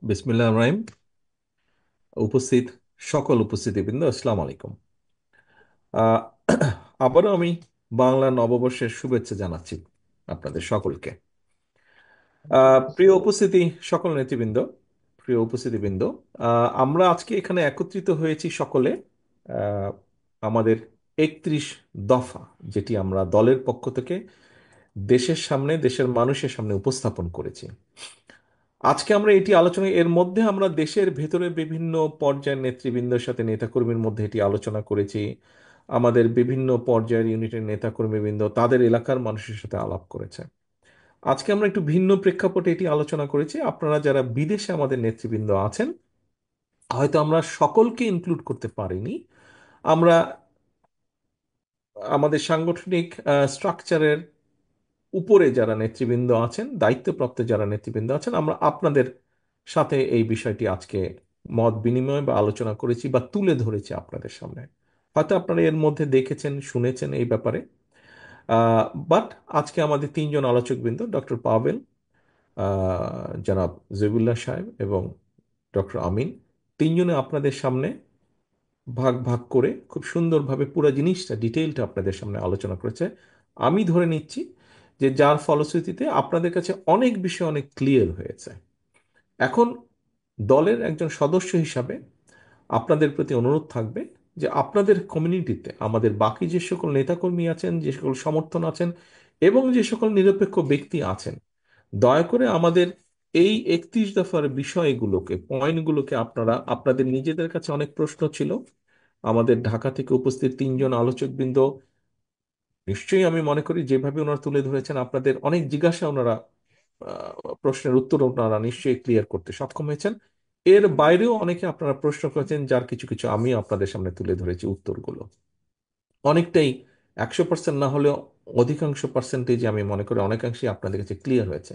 বিসমিল্লাহ রহিম। উপস্থিত সকল উপস্থিতিবৃন্দ, আসসালামু আলাইকুম। আহ, আবারও আমি বাংলা নববর্ষের শুভেচ্ছা জানাচ্ছি আপনাদের সকলকে। প্রিয় উপস্থিতি, সকল নেতৃবৃন্দ, প্রিয় উপস্থিতিবৃন্দ, আমরা আজকে এখানে একত্রিত হয়েছি সকলে আহ, আমাদের 31 দফা, যেটি আমরা দলের পক্ষ থেকে দেশের সামনে, দেশের মানুষের সামনে উপস্থাপন করেছি। আজকে আমরা এটি আলোচনা, এর মধ্যে আমরা দেশের ভেতরে বিভিন্ন পর্যায়ের নেতৃবৃন্দের সাথে, নেতাকর্মীর মধ্যে এটি আলোচনা করেছি। আমাদের বিভিন্ন পর্যায়ের ইউনিটের নেতাকর্মীবৃন্দ তাদের এলাকার মানুষের সাথে আলাপ করেছে। আজকে আমরা একটু ভিন্ন প্রেক্ষাপটে এটি আলোচনা করেছি। আপনারা যারা বিদেশে আমাদের নেতৃবৃন্দ আছেন, হয়তো আমরা সকলকে ইনক্লুড করতে পারিনি। আমরা আমাদের সাংগঠনিক স্ট্রাকচারের উপরে যারা নেতৃবৃন্দ আছেন, দায়িত্বপ্রাপ্ত যারা নেতৃবৃন্দ আছেন, আমরা আপনাদের সাথে এই বিষয়টি আজকে মত বিনিময় বা আলোচনা করেছি বা তুলে ধরেছি আপনাদের সামনে। হয়তো আপনারা এর মধ্যে দেখেছেন, শুনেছেন এই ব্যাপারে। বাট আজকে আমাদের তিনজন আলোচকবৃন্দ, ডক্টর পাভেল, জনাব জবিউল্লাহ সাহেব এবং ডক্টর আমিন, তিনজনে আপনাদের সামনে ভাগ ভাগ করে খুব সুন্দরভাবে পুরো জিনিসটা, ডিটেইলটা আপনাদের সামনে আলোচনা করেছে। আমি ধরে নিচ্ছি যে যার ফলশ্রুতিতে আপনাদের কাছে অনেক বিষয় অনেক ক্লিয়ার হয়েছে। এখন দলের একজন সদস্য হিসাবে আপনাদের প্রতি অনুরোধ থাকবে যে আপনাদের কমিউনিটিতে আমাদের বাকি যে সকল নেতাকর্মী আছেন, যে সকল সমর্থন আছেন এবং যে সকল নিরপেক্ষ ব্যক্তি আছেন, দয়া করে আমাদের এই 31 দফার বিষয়গুলোকে, পয়েন্টগুলোকে আপনারা আপনাদের নিজেদের কাছে অনেক প্রশ্ন ছিল। আমাদের ঢাকা থেকে উপস্থিত তিনজন আলোচকবৃন্দ, নিশ্চয়ই আমি মনে করি যেভাবে ওনারা তুলে ধরেছেন, আপনাদের অনেক জিজ্ঞাসা ওনারা, প্রশ্নের উত্তর ওনারা নিশ্চয়ই ক্লিয়ার করতে সক্ষম হয়েছেন। এর বাইরেও অনেকে আপনারা প্রশ্ন করেছেন, যার কিছু কিছু আমি আপনাদের সামনে তুলে ধরেছি উত্তরগুলো। অনেকটাই, 100% না হলেও অধিকাংশ পার্সেন্টেজ আমি মনে করি অনেকাংশেই আপনাদের কাছে ক্লিয়ার হয়েছে।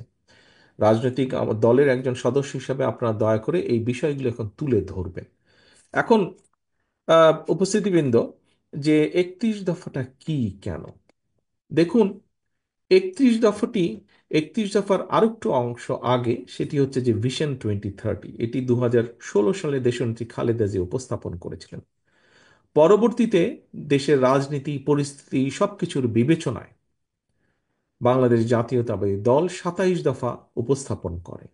রাজনৈতিক দলের একজন সদস্য হিসাবে আপনারা দয়া করে এই বিষয়গুলো এখন তুলে ধরবেন। এখন উপস্থিতিবৃন্দ, যে 31 দফাটা কি, কেন? দেখুন, 31 দফাটি, 31 দফার আরেকটু অংশ আগে, সেটি হচ্ছে যে ভিশন 2030। এটি 2016 সালে দেশনেত্রী খালেদা জিয়া উপস্থাপন করেছিলেন। পরবর্তীতে দেশের রাজনীতি পরিস্থিতি সবকিছুর বিবেচনায় বাংলাদেশ জাতীয়তাবাদী দল 27 দফা উপস্থাপন করে।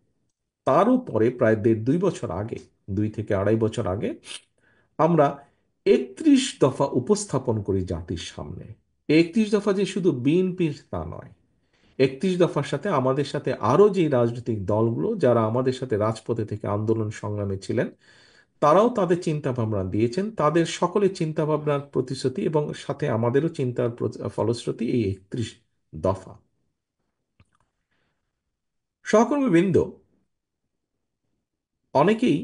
তারও পরে প্রায় দেড় দুই বছর আগে, 2 থেকে আড়াই বছর আগে, আমরা 31 দফা উপস্থাপন করি জাতির সামনে। 31 দফা যে শুধু বিএনপির তা নয়। 31 দফার সাথে আমাদের সাথে আরো যে রাজনৈতিক দলগুলো যারা আমাদের সাথে রাজপথে থেকে আন্দোলন সংগ্রামে ছিলেন, তারাও তাদের চিন্তা ভাবনা দিয়েছেন। তাদের সকলের চিন্তা ভাবনার প্রতিশ্রুতি এবং সাথে আমাদেরও চিন্তার ফলশ্রুতি এই 31 দফা। সহকর্মীবৃন্দ, অনেকেই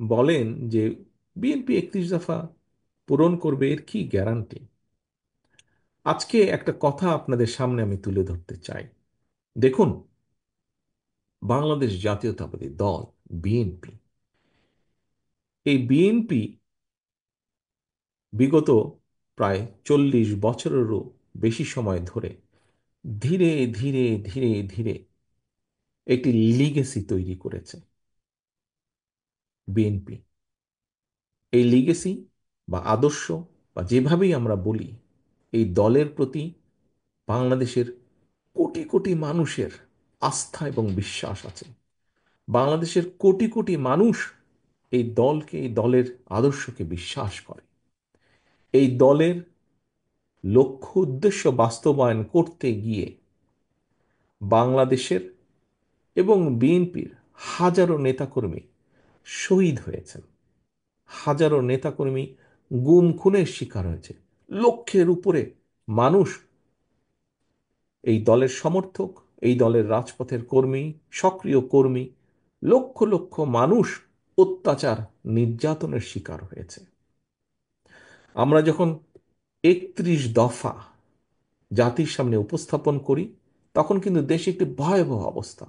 বলেন যে বিএনপি 31 দফা পূরণ করবে, এর কি গ্যারান্টি? আজকে একটা কথা আপনাদের সামনে আমি তুলে ধরতে চাই। দেখুন, বাংলাদেশ জাতীয়তাবাদী দল, বিএনপি, এই বিএনপি বিগত প্রায় 40 বছরেরও বেশি সময় ধরে ধীরে ধীরে ধীরে ধীরে একটি লিগেসি তৈরি করেছে। বিএনপি এই লিগেসি বা আদর্শ বা যেভাবেই আমরা বলি, এই দলের প্রতি বাংলাদেশের কোটি কোটি মানুষের আস্থা এবং বিশ্বাস আছে। বাংলাদেশের কোটি কোটি মানুষ এই দলকে, এই দলের আদর্শকে বিশ্বাস করে। এই দলের লক্ষ্য উদ্দেশ্য বাস্তবায়ন করতে গিয়ে বাংলাদেশের এবং বিএনপির হাজারো নেতাকর্মী শহীদ হয়েছেন। হাজারো নেতাকর্মী গুম খুনের শিকার হয়েছে। লক্ষের উপরে মানুষ, এই দলের সমর্থক, এই দলের রাজপথের কর্মী, সক্রিয় কর্মী, লক্ষ লক্ষ মানুষ অত্যাচার, নির্যাতনের শিকার হয়েছে। আমরা যখন 31 দফা জাতির সামনে উপস্থাপন করি, তখন কিন্তু দেশে একটি ভয়াবহ অবস্থা,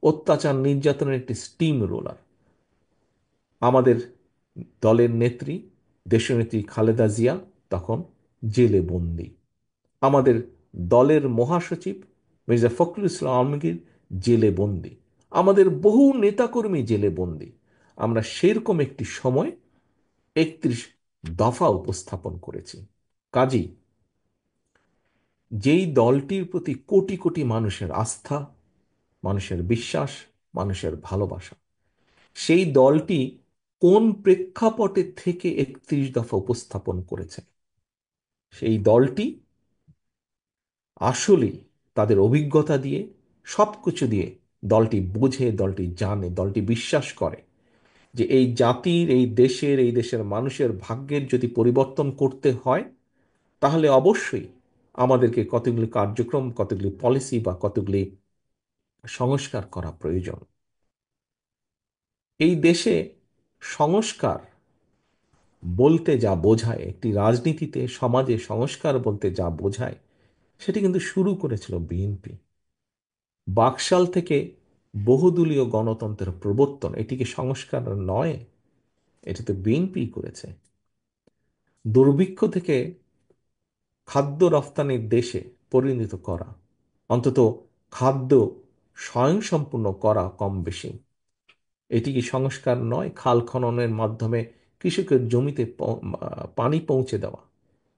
অত্যাচার নির্যাতনের একটি স্টিম রোলার। আমাদের দলের নেত্রী, দেশনেত্রী খালেদা জিয়া তখন জেলে বন্দী। আমাদের দলের মহাসচিব মির্জা ফখরুল ইসলাম আলমগীর জেলে বন্দী। আমাদের বহু নেতাকর্মী জেলে বন্দী। আমরা সেরকম একটি সময় 31 দফা উপস্থাপন করেছি। কাজী যেই দলটির প্রতি কোটি কোটি মানুষের আস্থা, মানুষের বিশ্বাস, মানুষের ভালোবাসা, সেই দলটি কোন প্রেক্ষাপটে থেকে 31 দফা উপস্থাপন করেছে, সেই দলটি আসলেই তাদের অভিজ্ঞতা দিয়ে, সবকিছু দিয়ে দলটি বোঝে, দলটি জানে, দলটি বিশ্বাস করে যে এই জাতির, এই দেশের মানুষের ভাগ্যের যদি পরিবর্তন করতে হয়, তাহলে অবশ্যই আমাদেরকে কতগুলি কার্যক্রম, কতগুলি পলিসি বা কতগুলি সংস্কার করা প্রয়োজন। এই দেশে সংস্কার বলতে যা বোঝায়, একটি রাজনীতিতে, সমাজে সংস্কার বলতে যা বোঝায়, সেটি কিন্তু শুরু করেছিল বিএনপি। বাকশাল থেকে বহুদলীয় গণতন্ত্রের প্রবর্তন, এটি কি সংস্কার নয়? এটি তো বিএনপি করেছে। দুর্ভিক্ষ থেকে খাদ্য রফতানির দেশে পরিণত করা, অন্তত খাদ্য স্বয়ংসম্পূর্ণ করা কম বেশি, এটি কি সংস্কার নয়? খাল খননের মাধ্যমে কৃষকের জমিতে পানি পৌঁছে দেওয়া,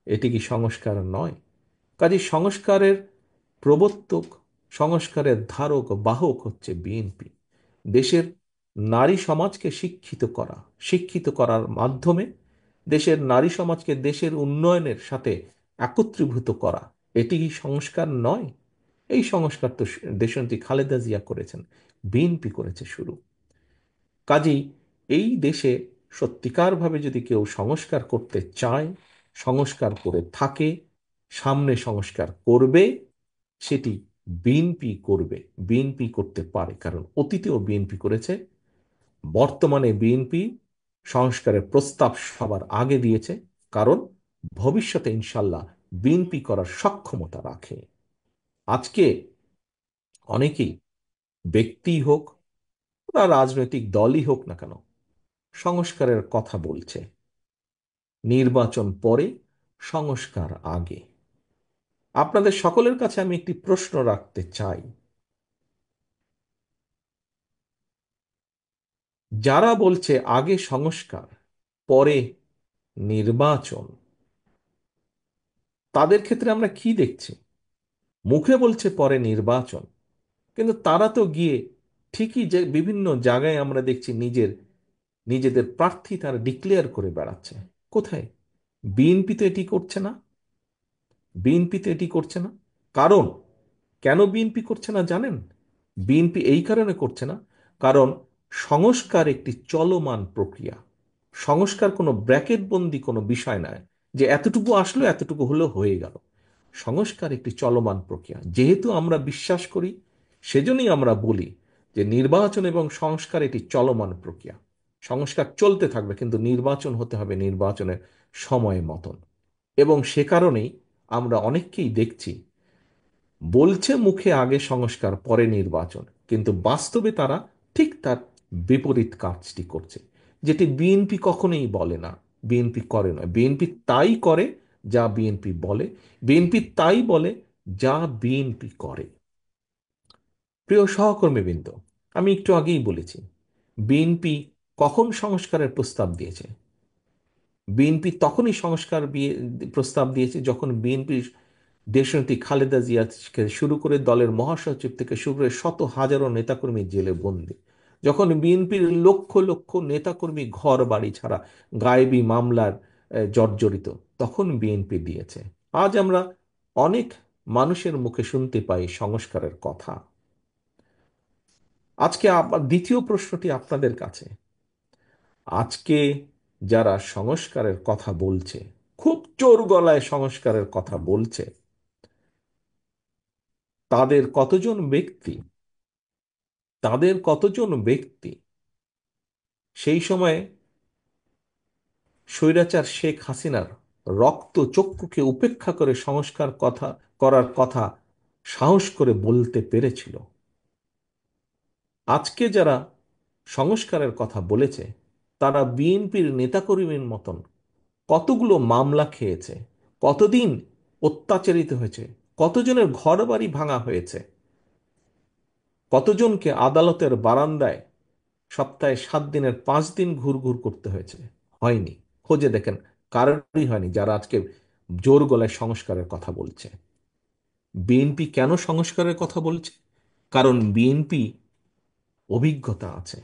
এটি কি সংস্কার নয়? কাজে সংস্কারের প্রবর্তক, সংস্কারের ধারক বাহক হচ্ছে বিএনপি। দেশের নারী সমাজকে শিক্ষিত করা, শিক্ষিত করার মাধ্যমে দেশের নারী সমাজকে দেশের উন্নয়নের সাথে একত্রীভূত করা, এটি কি সংস্কার নয়? এই সংস্কার তো দেশনেত্রী খালেদা জিয়া করেছেন, বিএনপি করেছে শুরু। কাজেই এই দেশে সত্যিকারভাবে যদি কেউ সংস্কার করতে চায়, সংস্কার করে থাকে, সামনে সংস্কার করবে, সেটি বিএনপি করবে, বিএনপি করতে পারে। কারণ অতীতেও বিএনপি করেছে, বর্তমানে বিএনপি সংস্কারের প্রস্তাব সবার আগে দিয়েছে, কারণ ভবিষ্যতে ইনশাল্লাহ বিএনপি করার সক্ষমতা রাখে। আজকে অনেকেই, ব্যক্তি হোক বা রাজনৈতিক দলই হোক না কেন, সংস্কারের কথা বলছে। নির্বাচন পরে, সংস্কার আগে। আপনাদের সকলের কাছে আমি একটি প্রশ্ন রাখতে চাই, যারা বলছে আগে সংস্কার পরে নির্বাচন, তাদের ক্ষেত্রে আমরা কি দেখছি? মুখে বলছে পরে নির্বাচন, কিন্তু তারা তো গিয়ে ঠিকই যে বিভিন্ন জায়গায় আমরা দেখছি নিজেদের প্রার্থী তারা ডিক্লেয়ার করে বেড়াচ্ছে। কোথায়? বিএনপি তো এটি করছে না, বিএনপি তো এটি করছে না। কারণ, কেন বিএনপি করছে না জানেন? বিএনপি এই কারণে করছে না, কারণ সংস্কার একটি চলমান প্রক্রিয়া। সংস্কার কোনো ব্র্যাকেট বন্দি কোনো বিষয় নয় যে এতটুকু আসলো, এতটুকু হলো, হয়ে গেল। সংস্কার একটি চলমান প্রক্রিয়া। যেহেতু আমরা বিশ্বাস করি, সেজন্যই আমরা বলি যে নির্বাচন এবং সংস্কার এটি চলমান প্রক্রিয়া। সংস্কার চলতে থাকবে, কিন্তু নির্বাচন হতে হবে নির্বাচনের সময় মতন। এবং সে কারণেই আমরা অনেককেই দেখছি বলছে মুখে আগে সংস্কার পরে নির্বাচন, কিন্তু বাস্তবে তারা ঠিক তার বিপরীত কাজটি করছে, যেটি বিএনপি কখনোই বলে না, বিএনপি করে না। বিএনপি তাই করে যা বিএনপি বলে, বিএনপি তাই বলে যা বিএনপি করে। প্রিয় সহকর্মীবৃন্দ, আমি একটু আগেই বলেছি, বিএনপি কখন সংস্কারের প্রস্তাব দিয়েছে? বিএনপি তখনই প্রস্তাব দিয়েছে যখন বিএনপির দেশনেত্রী খালেদা জিয়া থেকে শুরু করে দলের মহাসচিব থেকে শুরু করে শত হাজারো নেতাকর্মী জেলে বন্দী, যখন বিএনপির লক্ষ লক্ষ নেতাকর্মী ঘর বাড়ি ছাড়া, গায়েবী মামলার জর্জরিত, তখন বিএনপি দিয়েছে। আজ আমরা অনেক মানুষের মুখে শুনতে পাই সংস্কারের কথা। আজকে দ্বিতীয় প্রশ্নটি আপনাদের কাছে, আজকে যারা সংস্কারের কথা বলছে, খুব জোর গলায় সংস্কারের কথা বলছে, তাদের কতজন ব্যক্তি, তাদের কতজন ব্যক্তি সেই সময়ে স্বৈরাচার শেখ হাসিনার রক্ত চক্ষুকে উপেক্ষা করে সংস্কার কথা করার কথা সাহস করে বলতে পেরেছিল? আজকে যারা সংস্কারের কথা বলেছে, তারা বিএনপির নেতাকর্মীর মতন কতগুলো মামলা খেয়েছে, কতদিন অত্যাচারিত হয়েছে, কতজনের ঘর বাড়ি ভাঙা হয়েছে, কতজনকে আদালতের বারান্দায় সপ্তাহে 7 দিনের 5 দিন ঘুরঘুর করতে হয়েছে? হয়নি। খোঁজে দেখেন, কারোরই হয়নি যারা আজকে জোর গলায় সংস্কারের কথা বলছে। বিএনপি কেন সংস্কারের কথা বলছে? কারণ বিএনপি অভিজ্ঞতা আছে।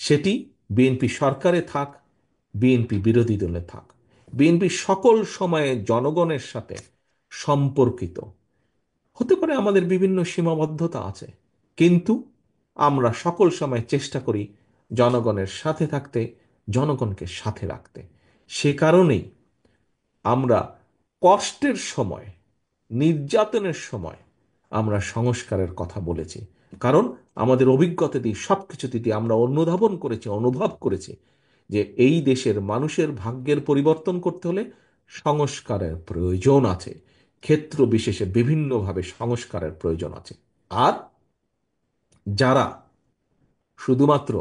সেটি বিএনপি সরকারে থাক, বিএনপি বিরোধী দলে থাক, বিএনপি সকল সময়ে জনগণের সাথে সম্পর্কিত। হতে পারে আমাদের বিভিন্ন সীমাবদ্ধতা আছে, কিন্তু আমরা সকল সময় চেষ্টা করি জনগণের সাথে থাকতে, জনগণকে সাথে রাখতে। সে কারণেই আমরা কষ্টের সময়, নির্যাতনের সময় আমরা সংস্কারের কথা বলেছি। কারণ আমাদের অভিজ্ঞতা দিয়ে, সবকিছু দিয়ে আমরা অনুধাবন করেছি, অনুভব করেছি যে এই দেশের মানুষের ভাগ্যের পরিবর্তন করতে হলে সংস্কারের প্রয়োজন আছে। ক্ষেত্র বিশেষে বিভিন্নভাবে সংস্কারের প্রয়োজন আছে। আর যারা শুধুমাত্র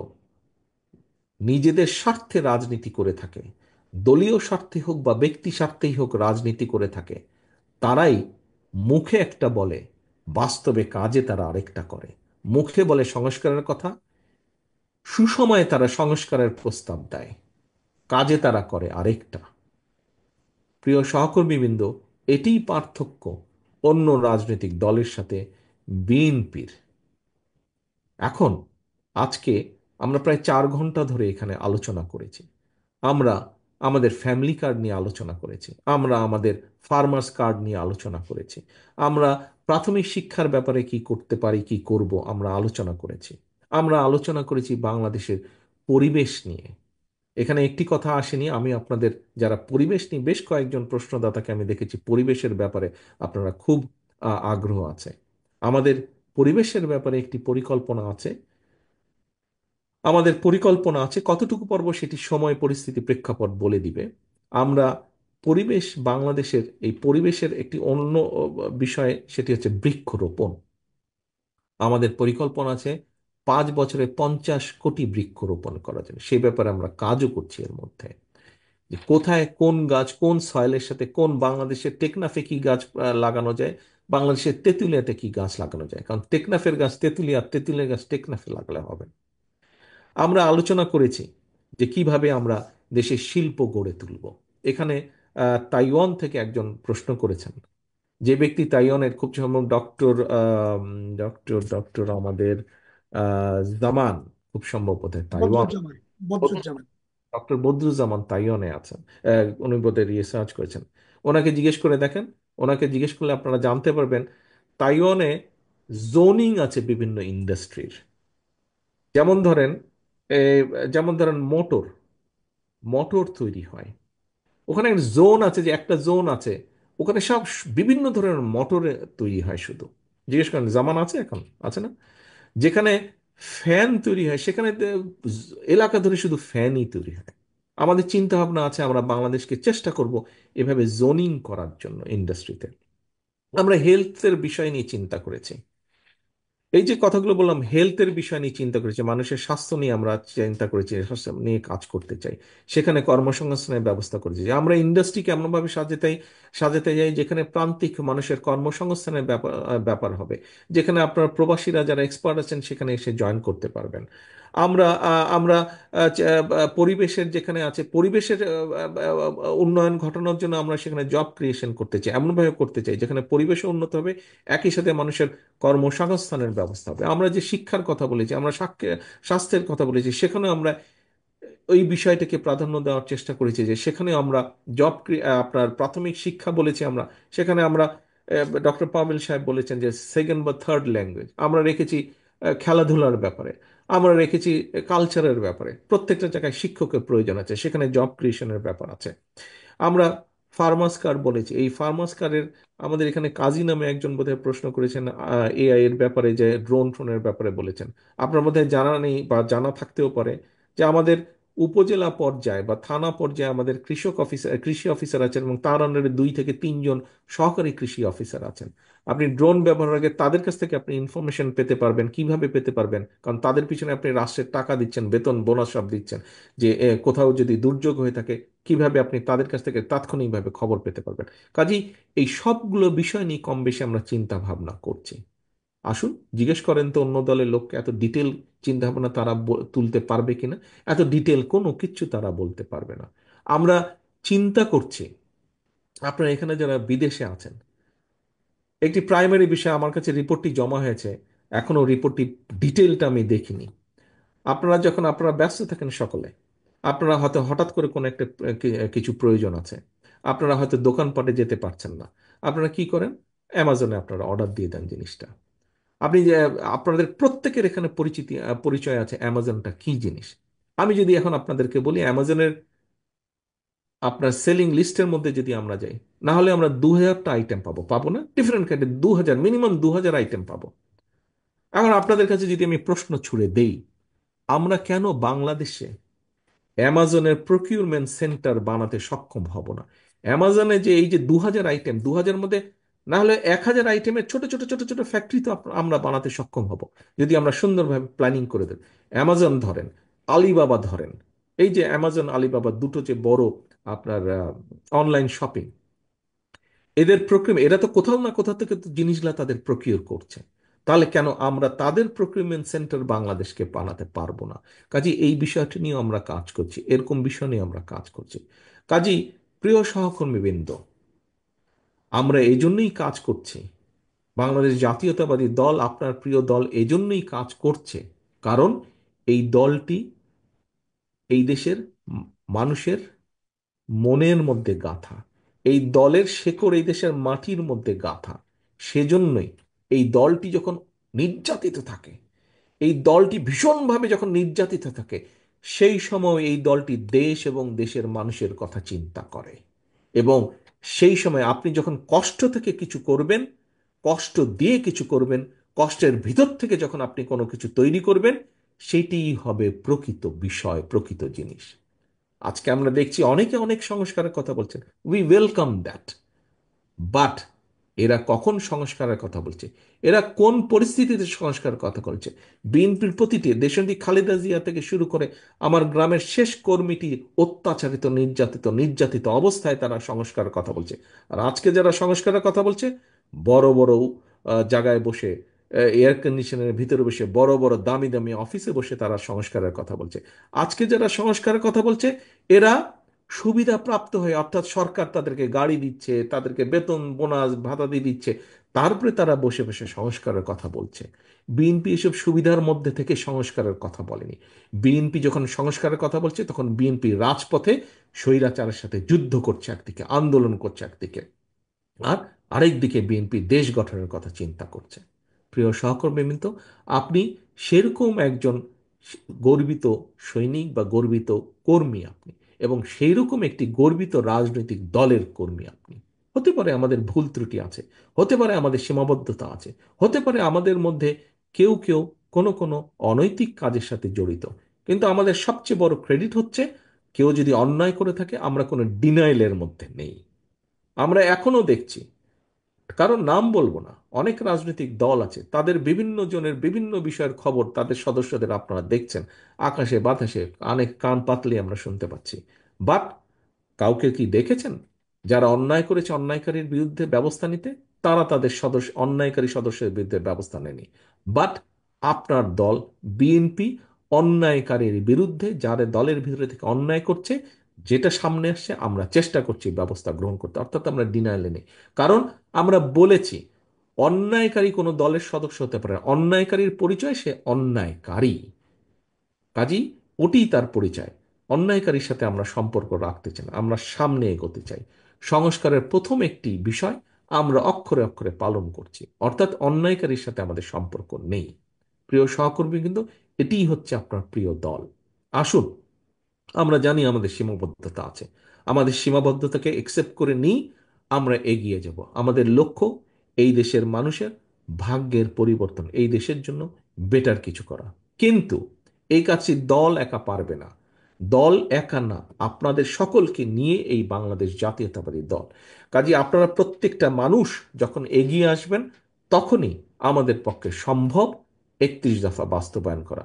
নিজেদের স্বার্থে রাজনীতি করে থাকে, দলীয় স্বার্থে হোক বা ব্যক্তি স্বার্থেই হোক রাজনীতি করে থাকে, তারাই মুখে একটা বলে, বাস্তবে কাজে তারা আরেকটা করে। মুখে বলে সংস্কারের কথা, সুসময়ে তারা সংস্কারের প্রস্তাব দেয়, কাজে তারা করে আরেকটা। প্রিয় সহকর্মীবৃন্দ, এটিই পার্থক্য অন্য রাজনৈতিক দলের সাথে বিএনপির। এখন আজকে আমরা প্রায় 4 ঘন্টা ধরে এখানে আলোচনা করেছি। আমরা আমাদের ফ্যামিলি কার্ড নিয়ে আলোচনা করেছি, আমরা আমাদের ফার্মার্স কার্ড নিয়ে আলোচনা করেছি, আমরা প্রাথমিক শিক্ষার ব্যাপারে কি করতে পারি, কি করব, আমরা আলোচনা করেছি। আমরা আলোচনা করেছি বাংলাদেশের পরিবেশ নিয়ে। এখানে একটি কথা আসেনি, আমি আপনাদের, যারা পরিবেশ নিয়ে, বেশ কয়েকজন প্রশ্নদাতাকে আমি দেখেছি পরিবেশের ব্যাপারে আপনারা খুব আগ্রহ আছে। আমাদের পরিবেশের ব্যাপারে একটি পরিকল্পনা আছে। আমাদের পরিকল্পনা আছে, কতটুকু পর্ব সেটি সময় পরিস্থিতি প্রেক্ষাপট বলে দিবে। আমরা পরিবেশ, বাংলাদেশের এই পরিবেশের একটি অন্য বিষয়, সেটি হচ্ছে বৃক্ষরোপণ। আমাদের পরিকল্পনা আছে 5 বছরে 50 কোটি বৃক্ষরোপণ করা যাবে। সেই ব্যাপারে আমরা কাজও করছি। এর মধ্যে যে কোথায় কোন গাছ কোন সয়েলের সাথে, কোন বাংলাদেশের টেকনাফে কি গাছ লাগানো যায়, বাংলাদেশের তেঁতুলিয়াতে কি গাছ লাগানো যায়। কারণ টেকনাফের গাছ তেঁতুলিয়া, তেঁতুলিয়ার গাছ টেকনাফে লাগালে হবে। আমরা আলোচনা করেছি যে কিভাবে আমরা দেশের শিল্প গড়ে তুলব। এখানে তাইওয়ান থেকে একজন প্রশ্ন করেছেন, যে ব্যক্তি তাইওয়ানের, খুব সম্ভব ডক্টর ডক্টর ডক্টর আমাদের জামান, খুব সম্ভব বোধহয় তাইওয়ান। বদরুজ্জামান। বদরুজ্জামান। ডক্টর বদরুজ্জামান তাইওয়ানে আছেন। উনি বোধহয় রিসার্চ করেছেন। ওনাকে জিজ্ঞেস করে দেখেন, ওনাকে জিজ্ঞেস করলে আপনারা জানতে পারবেন তাইওয়ানে জোনিং আছে বিভিন্ন ইন্ডাস্ট্রির। যেমন ধরেন, এ, যেমন ধরেন মোটর, মোটর তৈরি হয়, ওখানে একটা জোন আছে, যে একটা জোন আছে, ওখানে সব বিভিন্ন ধরনের মোটর তৈরি হয় শুধু। জিজ্ঞেস করেন জামান আছে এখন, আছে না? যেখানে ফ্যান তৈরি হয়, সেখানে এলাকা ধরে শুধু ফ্যানই তৈরি হয়। আমাদের চিন্তা ভাবনা আছে, আমরা বাংলাদেশকে চেষ্টা করব এভাবে জোনিং করার জন্য ইন্ডাস্ট্রিতে। আমরা হেলথের বিষয় নিয়ে চিন্তা করেছি। এই যে কথাগুলো বললাম, হেলথের বিষয় নিয়ে চিন্তা করেছি, মানুষের স্বাস্থ্য নিয়ে আমরা চিন্তা করেছি, স্বাস্থ্য নিয়ে কাজ করতে চাই। সেখানে কর্মসংস্থানের ব্যবস্থা করেছি, যে আমরা ইন্ডাস্ট্রিকে এমনভাবে সাজাতে যাই যেখানে প্রান্তিক মানুষের কর্মসংস্থানের ব্যাপার ব্যাপার হবে, যেখানে আপনার প্রবাসীরা যারা এক্সপার্ট আছেন সেখানে এসে জয়েন করতে পারবেন। আমরা পরিবেশের, যেখানে আছে পরিবেশের উন্নয়ন ঘটানোর জন্য আমরা সেখানে জব ক্রিয়েশন করতে চাই, এমনভাবে করতে চাই যেখানে পরিবেশও উন্নত হবে, একই সাথে মানুষের কর্মসংস্থানের ব্যবস্থা হবে। আমরা যে শিক্ষার কথা বলেছি, আমরা স্বাস্থ্যের কথা বলেছি, সেখানে আমরা ওই বিষয়টাকে প্রাধান্য দেওয়ার চেষ্টা করেছি, যে সেখানে আমরা আপনার প্রাথমিক শিক্ষা বলেছি আমরা, সেখানে আমরা, ডক্টর পাভেল সাহেব বলেছেন যে সেকেন্ড বা থার্ড ল্যাঙ্গুয়েজ আমরা রেখেছি। খেলাধুলার ব্যাপারে আমরা রেখেছি, কালচারের ব্যাপারে প্রত্যেকটা জায়গায় শিক্ষকের প্রয়োজন আছে, সেখানে জব ক্রিয়েশনের ব্যাপার আছে। আমরা ফার্মাস কার্ড বলেছি, এই ফার্মাস কার্ডের, আমাদের এখানে কাজী নামে একজন বোধহয় প্রশ্ন করেছেন এআই এর ব্যাপারে, যে ড্রোন ফ্রোনের ব্যাপারে বলেছেন। আপনার বোধহয় জানা নেই বা জানা থাকতেও পারে যে আমাদের উপজেলা পর্যায়ে বা থানা পর্যায়ে আমাদের কৃষি অফিসার আছেন, এবং তার আন্ডারে 2 থেকে 3 জন সহকারী কৃষি অফিসার আছেন। আপনি ড্রোন ব্যবহারের আগে তাদের কাছ থেকে আপনি ইনফরমেশন পেতে পারবেন। কিভাবে পেতে পারবেন? কারণ তাদের পিছনে আপনি রাষ্ট্রের টাকা দিচ্ছেন, বেতন বোনাস সব দিচ্ছেন। যে কোথাও যদি দুর্যোগ হয়ে থাকে, কিভাবে আপনি তাদের কাছ থেকে তাৎক্ষণিকভাবে খবর পেতে পারবেন। কাজেই এই সবগুলো বিষয় নিয়ে কম বেশি আমরা চিন্তা ভাবনা করছি। আসুন, জিজ্ঞেস করেন তো অন্য দলের লোককে, এত ডিটেল চিন্তা ভাবনা তারা তুলতে পারবে কিনা। এত ডিটেল কোনো কিচ্ছু তারা বলতে পারবে না। আমরা চিন্তা করছি, আপনারা এখানে যারা বিদেশে আছেন, একটি প্রাইমারি বিষয় আমার কাছে রিপোর্টটি জমা হয়েছে, এখনো রিপোর্টটি ডিটেলটা আমি দেখিনি। আপনারা যখন আপনারা ব্যস্ত থাকেন সকলে, আপনারা হয়তো হঠাৎ করে কোনো একটা কিছু প্রয়োজন আছে, আপনারা হয়তো দোকানপাটে যেতে পারছেন না, আপনারা কি করেন? অ্যামাজনে আপনারা অর্ডার দিয়ে দেন জিনিসটা। আপনি যে, আপনাদের প্রত্যেকের এখানে পরিচয় আছে অ্যামাজনটা কি জিনিস। আমি যদি এখন আপনাদেরকে বলি অ্যামাজনের আপনার সেলিং লিস্টের মধ্যে যদি আমরা যাই, না হলে আমরা 2000টা আইটেম পাবো, পাবো না? ডিফারেন্ট কাইন্ডের 2000, মিনিমাম 2000 আইটেম পাবো। এখন আপনাদের কাছে যদি আমি প্রশ্ন ছুড়ে দেই, আমরা কেন বাংলাদেশে অ্যামাজনের প্রকিউরমেন্ট সেন্টার বানাতে সক্ষম হব না? অ্যামাজনে যে এই যে 2000 আইটেম, 2000 মধ্যে না হলে 1000 আইটেমের ছোট ছোট ছোট ছোট ফ্যাক্টরি তো আমরা বানাতে সক্ষম হব, যদি আমরা সুন্দরভাবে প্ল্যানিং করে দেব। অ্যামাজন ধরেন, আলিবাবা ধরেন, এই যে অ্যামাজন আলিবাবা দুটো যে বড় আপনার অনলাইন শপিং, এদের প্রক্রিয়া, এরা তো কোথাও না কোথাও থেকে তো জিনিসগুলা তাদের প্রকিউর করছে। তাহলে কেন আমরা তাদের প্রকিউরমেন্ট সেন্টার বাংলাদেশকে বানাতে পারবো না? কাজে এই বিষয়টি নিয়ে আমরা কাজ করছি, এরকম বিষয় নিয়ে আমরা কাজ করছি। কাজী, প্রিয় সহকর্মীবৃন্দ, আমরা এই জন্যই কাজ করছি। বাংলাদেশ জাতীয়তাবাদী দল, আপনার প্রিয় দল, এই জন্যই কাজ করছে, কারণ এই দলটি এই দেশের মানুষের মনের মধ্যে গাঁথা। এই দলের শেকড় এই দেশের মাটির মধ্যে গাঁথা। সেজন্যই এই দলটি যখন নির্যাতিত থাকে, এই দলটি ভীষণভাবে যখন নির্যাতিত থাকে, সেই সময় এই দলটি দেশ এবং দেশের মানুষের কথা চিন্তা করে। এবং সেই সময় আপনি যখন কষ্ট থেকে কিছু করবেন, কষ্ট দিয়ে কিছু করবেন, কষ্টের ভিতর থেকে যখন আপনি কোনো কিছু তৈরি করবেন, সেটিই হবে প্রকৃত বিষয়, প্রকৃত জিনিস। আজকে আমরা দেখছি অনেকে অনেক সংস্কারের কথা বলছেন, উই ওয়েলকাম দ্যাট। বাট এরা কখন সংস্কারের কথা বলছে? এরা কোন পরিস্থিতিতে সংস্কারের কথা বলছে? বিএনপির প্রতিটি দেশনেত্রী খালেদা জিয়া থেকে শুরু করে আমার গ্রামের শেষ কর্মীটি অত্যাচারিত, নির্যাতিত, নির্যাতিত অবস্থায় তারা সংস্কারের কথা বলছে। আর আজকে যারা সংস্কারের কথা বলছে, বড় বড় জায়গায় বসে, এয়ার কন্ডিশনের ভিতরে বসে, বড় বড় দামি দামি অফিসে বসে তারা সংস্কারের কথা বলছে। আজকে যারা সংস্কারের কথা বলছে, এরা সুবিধা প্রাপ্ত হয়ে, অর্থাৎ সরকার তাদেরকে গাড়ি দিচ্ছে, তাদেরকে বেতন বোনাস ভাতা দিয়ে দিচ্ছে, তারপরে তারা বসে বসে সংস্কারের কথা বলছে। বিএনপি এসব সুবিধার মধ্যে থেকে সংস্কারের কথা বলেনি। বিএনপি যখন সংস্কারের কথা বলছে, তখন বিএনপি রাজপথে স্বৈরাচারের সাথে যুদ্ধ করছে একদিকে, আন্দোলন করছে একদিকে, আর আরেক দিকে বিএনপি দেশ গঠনের কথা চিন্তা করছে। প্রিয় সহকর্মীবৃন্দ, আপনি সেরকম একজন গর্বিত সৈনিক বা গর্বিত কর্মী আপনি, এবং সেই রকম একটি গর্বিত রাজনৈতিক দলের কর্মী আপনি। হতে পারে আমাদের ভুল ত্রুটি আছে, হতে পারে আমাদের সীমাবদ্ধতা আছে, হতে পারে আমাদের মধ্যে কেউ কেউ কোনো কোনো অনৈতিক কাজের সাথে জড়িত, কিন্তু আমাদের সবচেয়ে বড় ক্রেডিট হচ্ছে, কেউ যদি অন্যায় করে থাকে আমরা কোনো ডিনাইলের মধ্যে নেই। আমরা এখনো দেখছি, কারণ নাম বলবো না, অনেক রাজনৈতিক দল আছে, তাদের বিভিন্ন জনের বিভিন্ন বিষয়ের খবর তাদের সদস্যদের আপনারা দেখছেন, আকাশে বাতাসে অনেক কান পাতলে আমরা শুনতে পাচ্ছি। বাট কাউকে কি দেখেছেন যারা অন্যায় করেছে অন্যায়কারীর বিরুদ্ধে ব্যবস্থা নিতে? তারা তাদের সদস্য, অন্যায়কারী সদস্যের বিরুদ্ধে ব্যবস্থা নেয়নি। বাট আপনার দল বিএনপি অন্যায়কারীর বিরুদ্ধে, যাদের দলের ভিতরে থেকে অন্যায় করছে, যেটা সামনে আসছে আমরা চেষ্টা করছি ব্যবস্থা গ্রহণ করতে, অর্থাৎ আমরা ডিনায়ালে নেই। কারণ আমরা বলেছি, অন্যায়কারী কোনো দলের সদস্য হতে পারে না। অন্যায়কারীর পরিচয় সে অন্যায়কারী, কাজেই ওটিই তার পরিচয়। অন্যায়কারীর সাথে আমরা সম্পর্ক রাখতে চাই না, আমরা সামনে এগোতে চাই। সংস্কারের প্রথম একটি বিষয় আমরা অক্ষরে অক্ষরে পালন করছি, অর্থাৎ অন্যায়কারীর সাথে আমাদের সম্পর্ক নেই। প্রিয় সহকর্মী, কিন্তু এটিই হচ্ছে আপনার প্রিয় দল। আসুন, আমরা জানি আমাদের সীমাবদ্ধতা আছে, আমাদের সীমাবদ্ধতাকে একসেপ্ট করে নিই, আমরা এগিয়ে যাব। আমাদের লক্ষ্য এই দেশের মানুষের ভাগ্যের পরিবর্তন, এই দেশের জন্য বেটার কিছু করা। কিন্তু এই কাজটি দল একা পারবে না। দল একা না, আপনাদের সকলকে নিয়ে এই বাংলাদেশ জাতীয়তাবাদী দল। কাজে আপনারা প্রত্যেকটা মানুষ যখন এগিয়ে আসবেন, তখনই আমাদের পক্ষে সম্ভব 31 দফা বাস্তবায়ন করা।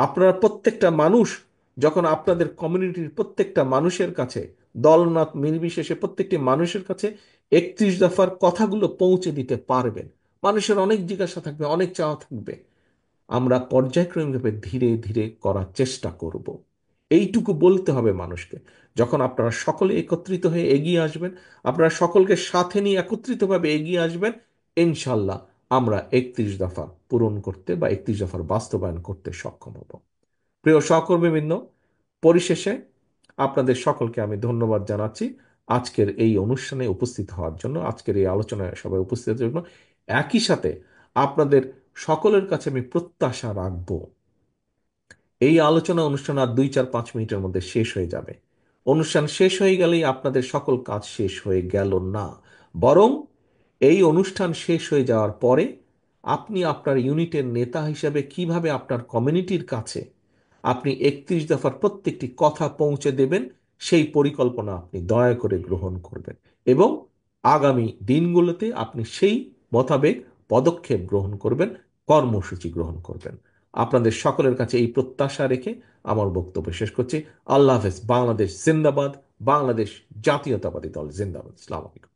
আপনারা প্রত্যেকটা মানুষ যখন আপনাদের কমিউনিটির প্রত্যেকটা মানুষের কাছে, দলমত নির্বিশেষে প্রত্যেকটি মানুষের কাছে 31 দফার কথাগুলো পৌঁছে দিতে পারবেন, মানুষের অনেক জিজ্ঞাসা থাকবে, অনেক চাওয়া থাকবে। আমরা পর্যায়ক্রমিকভাবে ধীরে ধীরে করার চেষ্টা করব। এইটুকু বলতে হবে মানুষকে। যখন আপনারা সকলে একত্রিত হয়ে এগিয়ে আসবেন, আপনারা সকলকে সাথে নিয়ে একত্রিতভাবে এগিয়ে আসবেন, ইনশাল্লাহ আমরা 31 দফা পূরণ করতে বা 31 দফার বাস্তবায়ন করতে সক্ষম হব। প্রিয় সহকর্মীবৃন্দ, পরিশেষে আপনাদের সকলকে আমি ধন্যবাদ জানাচ্ছি আজকের এই অনুষ্ঠানে উপস্থিত হওয়ার জন্য, আজকের এই আলোচনায় সবাই উপস্থিত হওয়ার জন্য। একই সাথে আপনাদের সকলের কাছে আমি প্রত্যাশা রাখব, এই আলোচনা অনুষ্ঠান আর 2, 4, 5 মিনিটের মধ্যে শেষ হয়ে যাবে। অনুষ্ঠান শেষ হয়ে গেলেই আপনাদের সকল কাজ শেষ হয়ে গেল না, বরং এই অনুষ্ঠান শেষ হয়ে যাওয়ার পরে আপনি আপনার ইউনিটের নেতা হিসাবে কিভাবে আপনার কমিউনিটির কাছে আপনি 31 দফার প্রত্যেকটি কথা পৌঁছে দেবেন, সেই পরিকল্পনা আপনি দয়া করে গ্রহণ করবেন এবং আগামী দিনগুলোতে আপনি সেই মোতাবেক পদক্ষেপ গ্রহণ করবেন, কর্মসূচি গ্রহণ করবেন। আপনাদের সকলের কাছে এই প্রত্যাশা রেখে আমার বক্তব্য শেষ করছি। আল্লাহ হাফেজ। বাংলাদেশ জিন্দাবাদ। বাংলাদেশ জাতীয়তাবাদী দল জিন্দাবাদ। আসসালামু আলাইকুম।